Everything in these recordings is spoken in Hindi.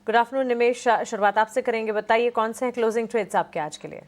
गुड आफ्टरनून निमेश, शुरुआत आपसे करेंगे। बताइए कौन से हैं क्लोजिंग ट्रेड्स आपके आज के लिए?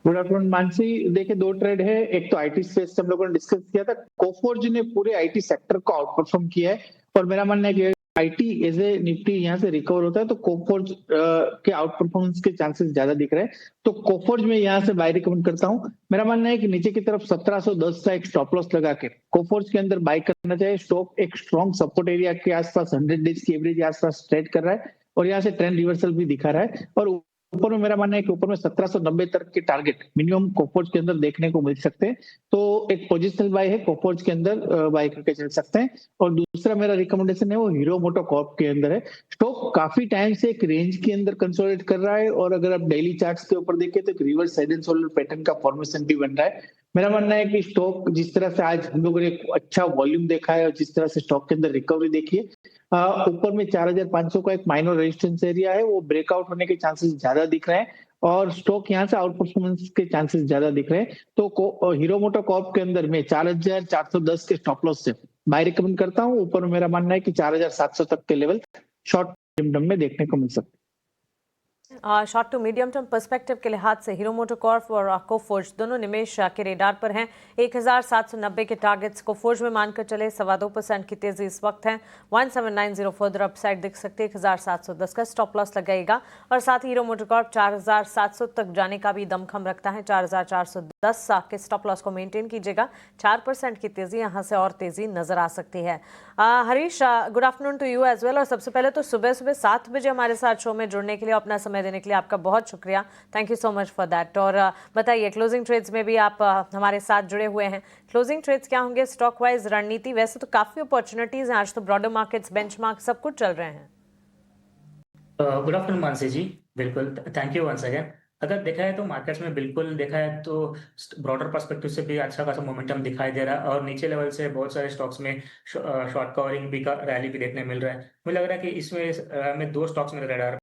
Good afternoon Mansi. देखिए, दो ट्रेड है। एक तो आईटी स्पेस से हम लोगों ने डिस्कस किया था। कोफोर्ज ने पूरे आईटी सेक्टर को आउट परफॉर्म किया है और मेरा मानना है कि आईटी एज ए निफ्टी यहाँ से रिकवर होता है तो कोफोर्ज के आउट परफॉर्मेंस के चांसेस ज्यादा दिख रहे हैं। तो कोफोर्ज में यहाँ से बाय रिकमेंड करता हूँ। मेरा मानना है कि नीचे की तरफ 1710 का एक स्टॉप लॉस लगा के कोफोर्ज के अंदर बाय करना चाहिए। स्टॉक एक स्ट्रॉन्ग सपोर्ट एरिया के आसपास 100 डेज की एवरेज के आसपास ट्रेड कर रहा है और यहाँ से ट्रेंड रिवर्सल भी दिखा रहा है। और ऊपर में मेरा मानना है कि ऊपर में 1790 तक के टारगेट मिनिमम कोफोर्ज के अंदर देखने को मिल सकते हैं। तो एक पोजिशनल बाय है, कोफोर्ज के अंदर बाय करके चल सकते हैं। और दूसरा मेरा रिकमेंडेशन है वो हीरो मोटो कॉर्प के अंदर है। स्टॉक काफी टाइम से एक रेंज के अंदर कंसोलिडेट कर रहा है और अगर आप डेली चार्ट्स के ऊपर देखिए तो एक reverse head and shoulder pattern का फॉर्मेशन भी बन रहा है। मेरा मानना है कि स्टॉक जिस तरह से आज हम लोगों ने एक अच्छा वॉल्यूम देखा है और जिस तरह से स्टॉक के अंदर रिकवरी देखी है, ऊपर में 4500 का एक माइनर रेजिस्टेंस एरिया है, वो ब्रेकआउट होने के चांसेस ज्यादा दिख रहे हैं और स्टॉक यहाँ से आउट परफॉर्मेंस के चांसेस ज्यादा दिख रहे हैं। तो हीरो मोटो कॉर्प के अंदर में 4410 के स्टॉप लॉस से बाय रिकमेंड करता हूँ। ऊपर मेरा मानना है कि 4700 तक के लेवल शॉर्ट टर्म में देखने को मिल सकते हैं। Short to medium term perspective के लिहाज से हीरो मोटोकॉर्प और कोफोर्ज दोनों निमेश के रेडार पर हैं। 1790 के टारगेट्स कोफोर्ज में मानकर चले। 2.25% की तेजी इस वक्त है। 1790 फर्दर अपसाइड दिख सकती है। 1710 का स्टॉप लॉस लगाएगा और साथ ही हीरो मोटोकॉर्प 4700 तक जाने का भी दमखम रखता है। 4410 के स्टॉप लॉस को मेंटेन कीजिएगा। 4% की तेजी यहां से और तेजी नजर आ सकती है। Harish, good afternoon to you as well. और सबसे पहले तो सुबह सुबह 7 बजे हमारे साथ शो में जुड़ने के लिए, अपना समय देने के लिए आपका बहुत शुक्रिया। Thank you so much for that. और बताइए, क्लोजिंग ट्रेड्स में भी आप हमारे साथ जुड़े हुए हैं। क्लोजिंग ट्रेड्स क्या होंगे स्टॉक वाइज रणनीति? वैसे तो काफी अपॉर्चुनिटीज हैं, आज तो ब्रॉडर मार्केट्स, बेंचमार्क सब कुछ चल रहे हैं। गुड आफ्टरनून मानसी जी। बिल्कुल, थैंक यू वंस अगेन। अगर देखा है तो मार्केट्स में बिल्कुल देखा है तो ब्रॉडर पर्सपेक्टिव से भी अच्छा खासा मोमेंटम दिखाई दे रहा है और नीचे लेवल से बहुत सारे स्टॉक्स में शॉर्ट कवरिंग भी का रैली भी देखने मिल रहा है। मुझे लग रहा है कि इसमें में दो स्टॉक्स मेरे रडार,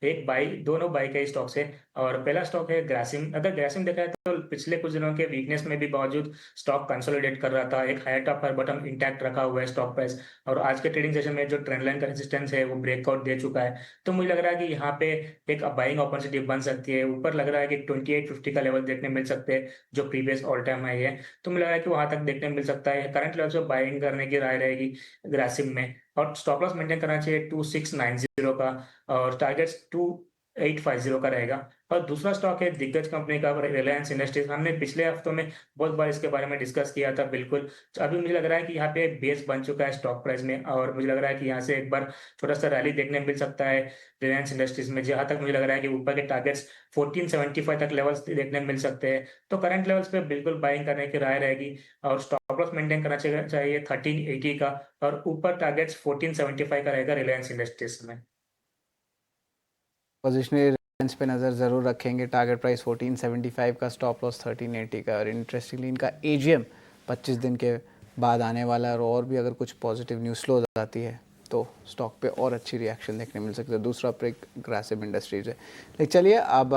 एक बाई, दोनों बाई का ही स्टॉक्स है। और पहला स्टॉक है ग्रासिम। अगर ग्रासिम देखा है तो पिछले कुछ दिनों के वीकनेस में भी बावजूद स्टॉक कंसोलिडेट कर रहा था। एक हायर टॉप पर बॉटम इंटैक्ट रखा हुआ है स्टॉक प्राइस और आज के ट्रेडिंग सेशन में जो ट्रेंड लाइन का रेजिस्टेंस है वो ब्रेकआउट दे चुका है। तो मुझे लग रहा है कि यहाँ पे एक बाइंग अपॉर्चुनिटी बन सकती है। ऊपर लग रहा है कि 2850 का लेवल देखने मिल सकते हैं जो प्रीवियस ऑल टाइम हाई है। तो मुझे लग रहा है कि वहां तक देखने मिल सकता है। करंट लेवल से बाइंग करने की राय रहेगी ग्रासिम में। और स्टॉप लॉस मेंटेन करना चाहिए 2690 का और टारगेट्स 2850 का रहेगा। और दूसरा स्टॉक है दिग्गज कंपनी का रिलायंस इंडस्ट्रीज। हमने पिछले हफ्तों में बहुत बार इसके बारे में डिस्कस किया था। बिल्कुल, तो अभी मुझे लग रहा है कि यहाँ पे बेस बन चुका है स्टॉक प्राइस में और मुझे लग रहा है कि यहाँ से एक बार छोटा सा रैली देखने मिल सकता है रिलायंस इंडस्ट्रीज में। जहां तक मुझे लग रहा है कि ऊपर के टारगेट्स 1475 तक लेवल्स देखने मिल सकते हैं। तो करंट लेवल्स पे बिल्कुल बाइंग करने की राय रहेगी और स्टॉप लॉस मेंटेन करना चाहिए 1380 का और ऊपर टारगेट्स 1475 का रहेगा रिलायंस इंडस्ट्रीज में। पोजिशनरी रेंज पे नज़र ज़रूर रखेंगे। टारगेट प्राइस 1475 का, स्टॉप लॉस 1380 का। और इंटरेस्टिंगली इनका एजीएम 25 दिन के बाद आने वाला है और भी अगर कुछ पॉजिटिव न्यूज़ फ्लो आती है तो स्टॉक पे और अच्छी रिएक्शन देखने मिल सकती है। दूसरा ब्रेक ग्रासिम इंडस्ट्रीज है। लेकिन चलिए अब